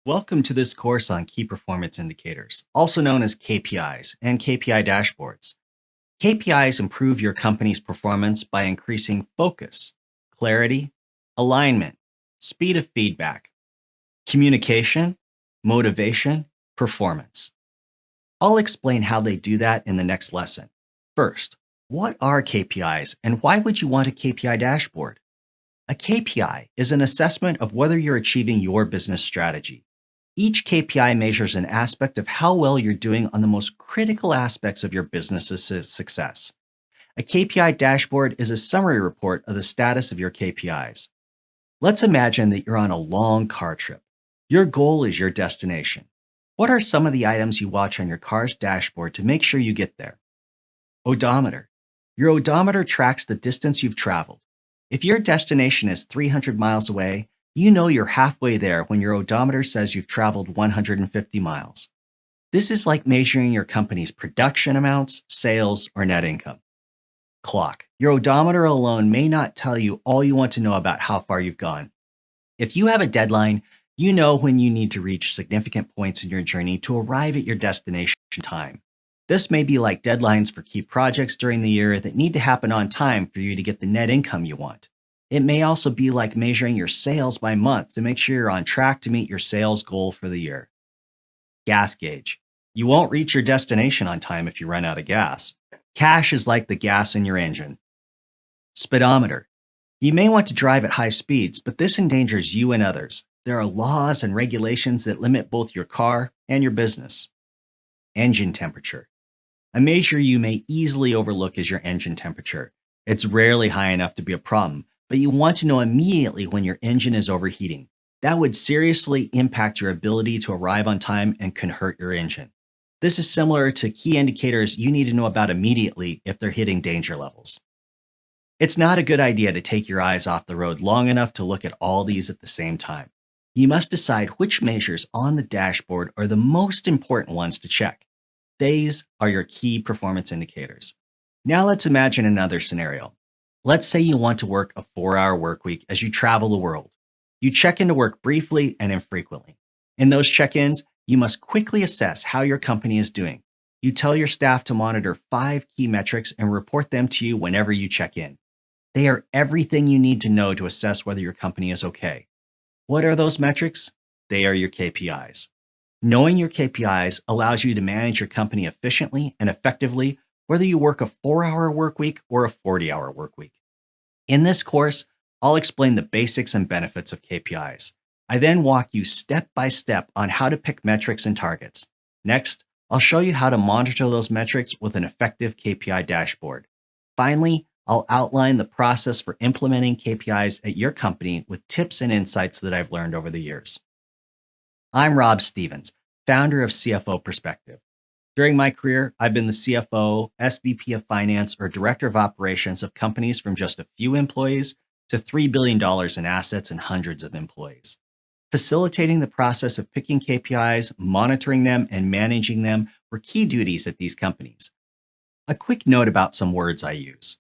Welcome to this course on key performance indicators, also known as KPIs and KPI dashboards. KPIs improve your company's performance by increasing focus, clarity, alignment, speed of feedback, communication, motivation, performance. I'll explain how they do that in the next lesson. First, what are KPIs and why would you want a KPI dashboard? A KPI is an assessment of whether you're achieving your business strategy. Each KPI measures an aspect of how well you're doing on the most critical aspects of your business's success. A KPI dashboard is a summary report of the status of your KPIs. Let's imagine that you're on a long car trip. Your goal is your destination. What are some of the items you watch on your car's dashboard to make sure you get there? Odometer. Your odometer tracks the distance you've traveled. If your destination is 300 miles away, you know you're halfway there when your odometer says you've traveled 150 miles. This is like measuring your company's production amounts, sales, or net income. Clock. Your odometer alone may not tell you all you want to know about how far you've gone. If you have a deadline, you know when you need to reach significant points in your journey to arrive at your destination time. This may be like deadlines for key projects during the year that need to happen on time for you to get the net income you want. It may also be like measuring your sales by month to make sure you're on track to meet your sales goal for the year. Gas gauge. You won't reach your destination on time if you run out of gas. Cash is like the gas in your engine. Speedometer. You may want to drive at high speeds, but this endangers you and others. There are laws and regulations that limit both your car and your business. Engine temperature. A measure you may easily overlook is your engine temperature. It's rarely high enough to be a problem, but you want to know immediately when your engine is overheating. That would seriously impact your ability to arrive on time and can hurt your engine. This is similar to key indicators you need to know about immediately if they're hitting danger levels. It's not a good idea to take your eyes off the road long enough to look at all these at the same time. You must decide which measures on the dashboard are the most important ones to check. These are your key performance indicators. Now let's imagine another scenario. Let's say you want to work a 4-hour work week as you travel the world. You check into work briefly and infrequently. In those check-ins, you must quickly assess how your company is doing. You tell your staff to monitor 5 key metrics and report them to you whenever you check in. They are everything you need to know to assess whether your company is okay. What are those metrics? They are your KPIs. Knowing your KPIs allows you to manage your company efficiently and effectively, whether you work a 4-hour work week or a 40-hour work week. In this course, I'll explain the basics and benefits of KPIs. I then walk you step by step on how to pick metrics and targets. Next, I'll show you how to monitor those metrics with an effective KPI dashboard. Finally, I'll outline the process for implementing KPIs at your company with tips and insights that I've learned over the years. I'm Rob Stevens, founder of CFO Perspective. During my career, I've been the CFO, SVP of Finance, or Director of Operations of companies from just a few employees to $3 billion in assets and hundreds of employees. Facilitating the process of picking KPIs, monitoring them, and managing them were key duties at these companies. A quick note about some words I use.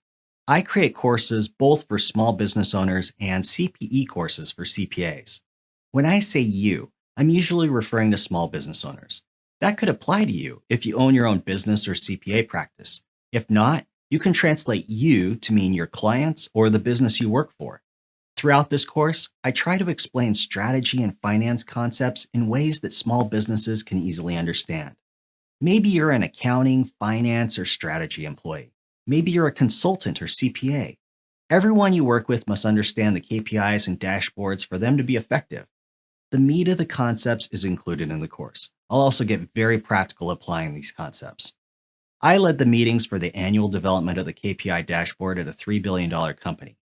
I create courses both for small business owners and CPE courses for CPAs. When I say you, I'm usually referring to small business owners. That could apply to you if you own your own business or CPA practice. If not, you can translate you to mean your clients or the business you work for. Throughout this course, I try to explain strategy and finance concepts in ways that small businesses can easily understand. Maybe you're an accounting, finance, or strategy employee. Maybe you're a consultant or CPA. Everyone you work with must understand the KPIs and dashboards for them to be effective. The meat of the concepts is included in the course. I'll also get very practical applying these concepts. I led the meetings for the annual development of the KPI dashboard at a $3 billion company.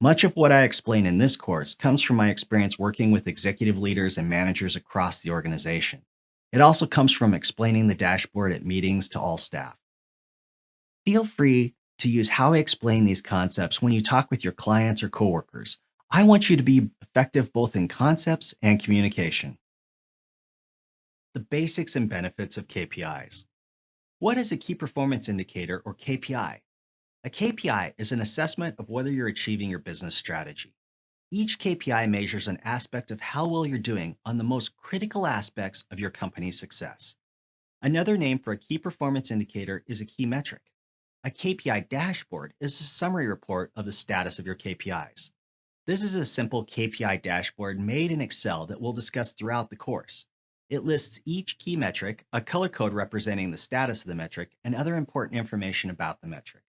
Much of what I explain in this course comes from my experience working with executive leaders and managers across the organization. It also comes from explaining the dashboard at meetings to all staff. Feel free to use how I explain these concepts when you talk with your clients or coworkers. I want you to be effective both in concepts and communication. The basics and benefits of KPIs. What is a key performance indicator or KPI? A KPI is an assessment of whether you're achieving your business strategy. Each KPI measures an aspect of how well you're doing on the most critical aspects of your company's success. Another name for a key performance indicator is a key metric. A KPI dashboard is a summary report of the status of your KPIs. This is a simple KPI dashboard made in Excel that we'll discuss throughout the course. It lists each key metric, a color code representing the status of the metric, and other important information about the metric.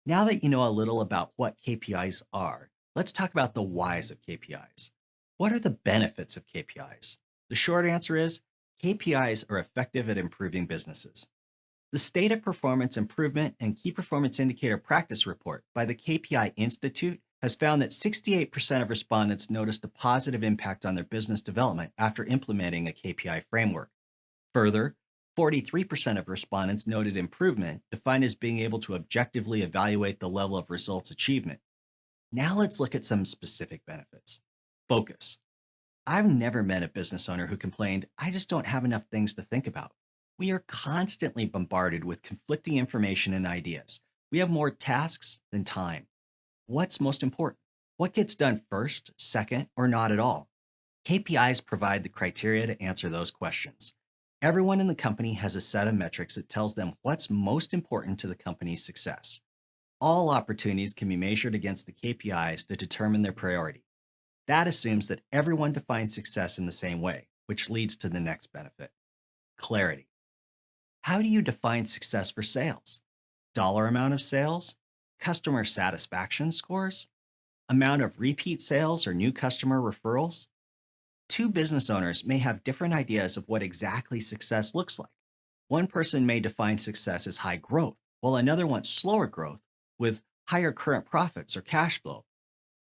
Now that you know a little about what KPIs are, let's talk about the whys of KPIs. What are the benefits of KPIs? The short answer is KPIs are effective at improving businesses. The State of Performance Improvement and Key Performance Indicator Practice Report by the KPI Institute has found that 68% of respondents noticed a positive impact on their business development after implementing a KPI framework. Further, 43% of respondents noted improvement, defined as being able to objectively evaluate the level of results achievement. Now let's look at some specific benefits. Focus. I've never met a business owner who complained, I just don't have enough things to think about. We are constantly bombarded with conflicting information and ideas. We have more tasks than time. What's most important? What gets done first, second, or not at all? KPIs provide the criteria to answer those questions. Everyone in the company has a set of metrics that tells them what's most important to the company's success. All opportunities can be measured against the KPIs to determine their priority. That assumes that everyone defines success in the same way, which leads to the next benefit: clarity. How do you define success for sales? Dollar amount of sales? Customer satisfaction scores? Amount of repeat sales or new customer referrals? Two business owners may have different ideas of what exactly success looks like. One person may define success as high growth, while another wants slower growth with higher current profits or cash flow.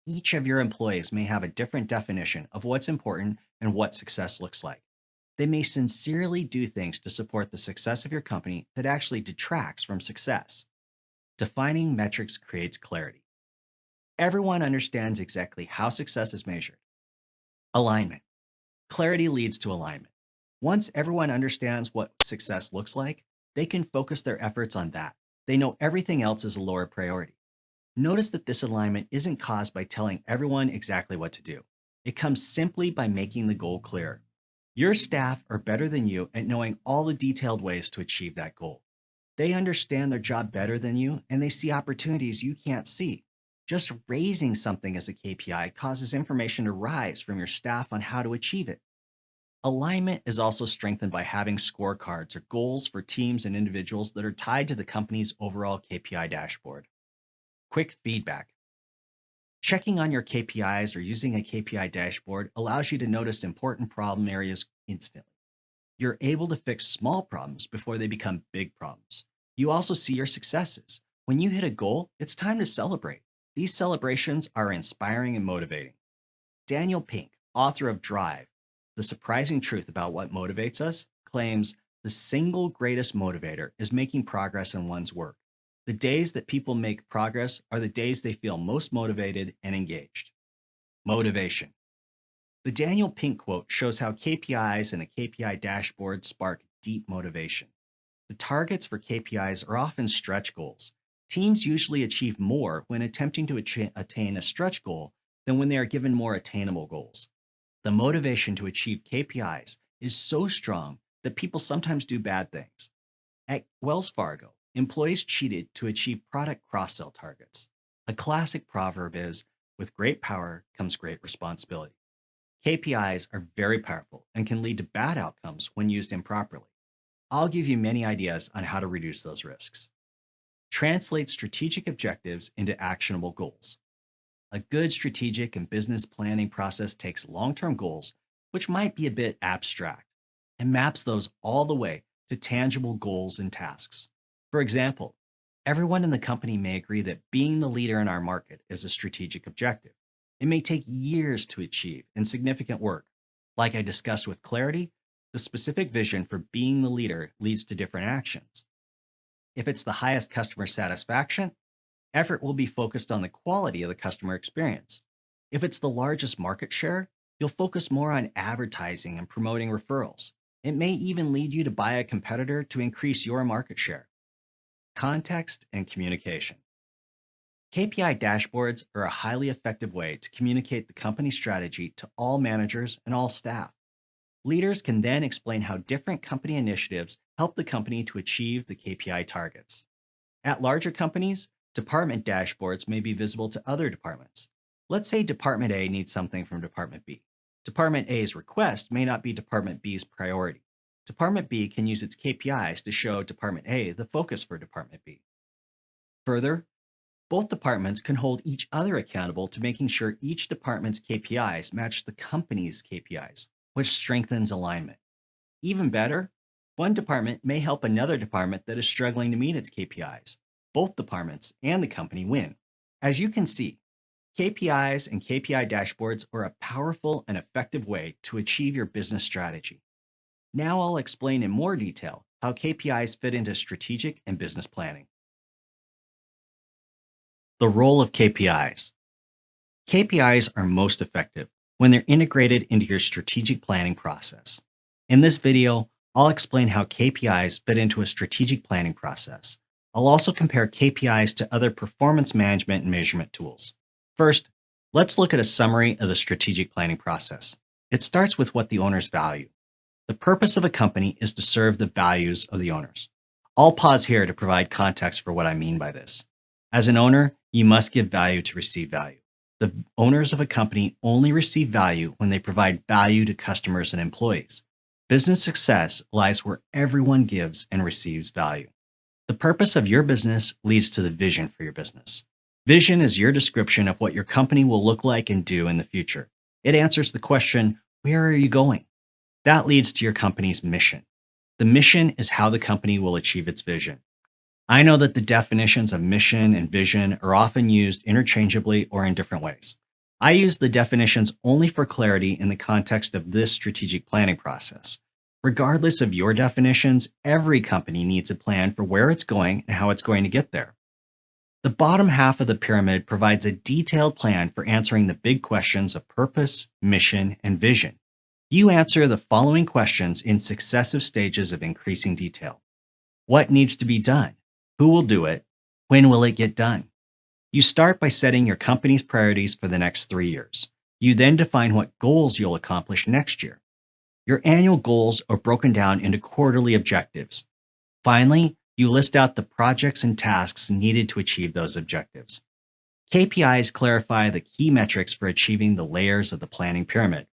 Each of your employees may have a different definition of what's important and what success looks like. They may sincerely do things to support the success of your company that actually detracts from success. Defining metrics creates clarity. Everyone understands exactly how success is measured. Alignment. Clarity leads to alignment. Once everyone understands what success looks like, they can focus their efforts on that. They know everything else is a lower priority. Notice that this alignment isn't caused by telling everyone exactly what to do. It comes simply by making the goal clear. Your staff are better than you at knowing all the detailed ways to achieve that goal. They understand their job better than you, and they see opportunities you can't see. Just raising something as a KPI causes information to rise from your staff on how to achieve it. Alignment is also strengthened by having scorecards or goals for teams and individuals that are tied to the company's overall KPI dashboard. Quick feedback. Checking on your KPIs or using a KPI dashboard allows you to notice important problem areas instantly. You're able to fix small problems before they become big problems. You also see your successes. When you hit a goal, it's time to celebrate. These celebrations are inspiring and motivating. Daniel Pink, author of Drive, The Surprising Truth About What Motivates Us, claims the single greatest motivator is making progress in one's work. The days that people make progress are the days they feel most motivated and engaged. Motivation. The Daniel Pink quote shows how KPIs and a KPI dashboard spark deep motivation. The targets for KPIs are often stretch goals. Teams usually achieve more when attempting to attain a stretch goal than when they are given more attainable goals. The motivation to achieve KPIs is so strong that people sometimes do bad things. At Wells Fargo, employees cheated to achieve product cross-sell targets. A classic proverb is, with great power comes great responsibility. KPIs are very powerful and can lead to bad outcomes when used improperly. I'll give you many ideas on how to reduce those risks. Translate strategic objectives into actionable goals. A good strategic and business planning process takes long-term goals, which might be a bit abstract, and maps those all the way to tangible goals and tasks. For example, everyone in the company may agree that being the leader in our market is a strategic objective. It may take years to achieve and significant work. Like I discussed with clarity, the specific vision for being the leader leads to different actions. If it's the highest customer satisfaction, effort will be focused on the quality of the customer experience. If it's the largest market share, you'll focus more on advertising and promoting referrals. It may even lead you to buy a competitor to increase your market share. Context and communication. KPI dashboards are a highly effective way to communicate the company strategy to all managers and all staff. Leaders can then explain how different company initiatives help the company to achieve the KPI targets. At larger companies, department dashboards may be visible to other departments. Let's say Department A needs something from Department B. Department A's request may not be Department B's priority. Department B can use its KPIs to show Department A the focus for Department B. Further, both departments can hold each other accountable to making sure each department's KPIs match the company's KPIs, which strengthens alignment. Even better, one department may help another department that is struggling to meet its KPIs. Both departments and the company win. As you can see, KPIs and KPI dashboards are a powerful and effective way to achieve your business strategy. Now I'll explain in more detail how KPIs fit into strategic and business planning. The role of KPIs. KPIs are most effective when they're integrated into your strategic planning process. In this video, I'll explain how KPIs fit into a strategic planning process. I'll also compare KPIs to other performance management and measurement tools. First, let's look at a summary of the strategic planning process. It starts with what the owners value. The purpose of a company is to serve the values of the owners. I'll pause here to provide context for what I mean by this. As an owner, you must give value to receive value. The owners of a company only receive value when they provide value to customers and employees. Business success lies where everyone gives and receives value. The purpose of your business leads to the vision for your business. Vision is your description of what your company will look like and do in the future. It answers the question, where are you going? That leads to your company's mission. The mission is how the company will achieve its vision. I know that the definitions of mission and vision are often used interchangeably or in different ways. I use the definitions only for clarity in the context of this strategic planning process. Regardless of your definitions, every company needs a plan for where it's going and how it's going to get there. The bottom half of the pyramid provides a detailed plan for answering the big questions of purpose, mission, and vision. You answer the following questions in successive stages of increasing detail. What needs to be done? Who will do it? When will it get done? You start by setting your company's priorities for the next 3 years. You then define what goals you'll accomplish next year. Your annual goals are broken down into quarterly objectives. Finally, you list out the projects and tasks needed to achieve those objectives. KPIs clarify the key metrics for achieving the layers of the planning pyramid.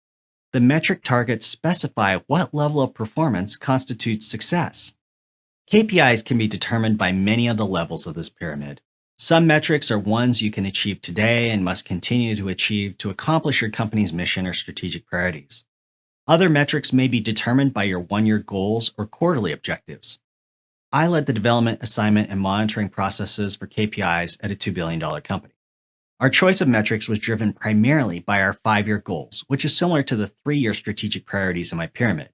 The metric targets specify what level of performance constitutes success. KPIs can be determined by many of the levels of this pyramid. Some metrics are ones you can achieve today and must continue to achieve to accomplish your company's mission or strategic priorities. Other metrics may be determined by your one-year goals or quarterly objectives. I led the development, assignment, and monitoring processes for KPIs at a $2 billion company. Our choice of metrics was driven primarily by our 5-year goals, which is similar to the 3-year strategic priorities in my pyramid.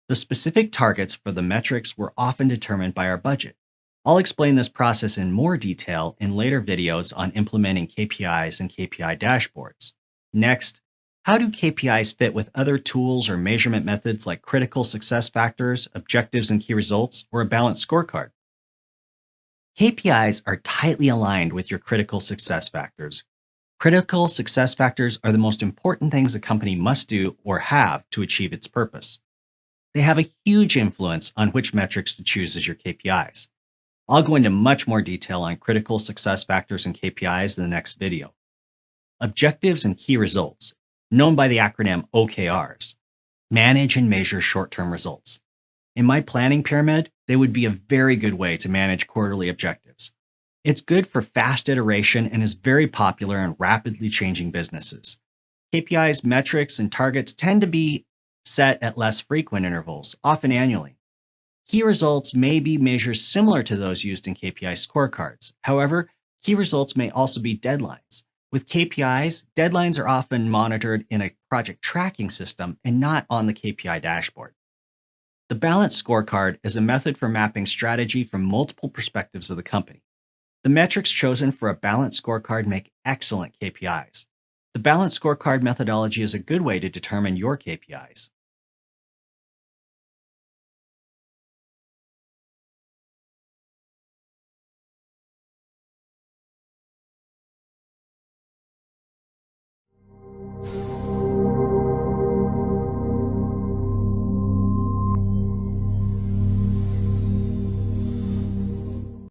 The specific targets for the metrics were often determined by our budget. I'll explain this process in more detail in later videos on implementing KPIs and KPI dashboards. Next, how do KPIs fit with other tools or measurement methods like critical success factors, objectives and key results, or a balanced scorecard? KPIs are tightly aligned with your critical success factors. Critical success factors are the most important things a company must do or have to achieve its purpose. They have a huge influence on which metrics to choose as your KPIs. I'll go into much more detail on critical success factors and KPIs in the next video. Objectives and key results, known by the acronym OKRs, manage and measure short-term results. In my planning pyramid, they would be a very good way to manage quarterly objectives. It's good for fast iteration and is very popular in rapidly changing businesses. KPIs, metrics, and targets tend to be set at less frequent intervals, often annually. Key results may be measures similar to those used in KPI scorecards. However, key results may also be deadlines. With KPIs, deadlines are often monitored in a project tracking system and not on the KPI dashboard. The balanced scorecard is a method for mapping strategy from multiple perspectives of the company. The metrics chosen for a balanced scorecard make excellent KPIs. The balanced scorecard methodology is a good way to determine your KPIs.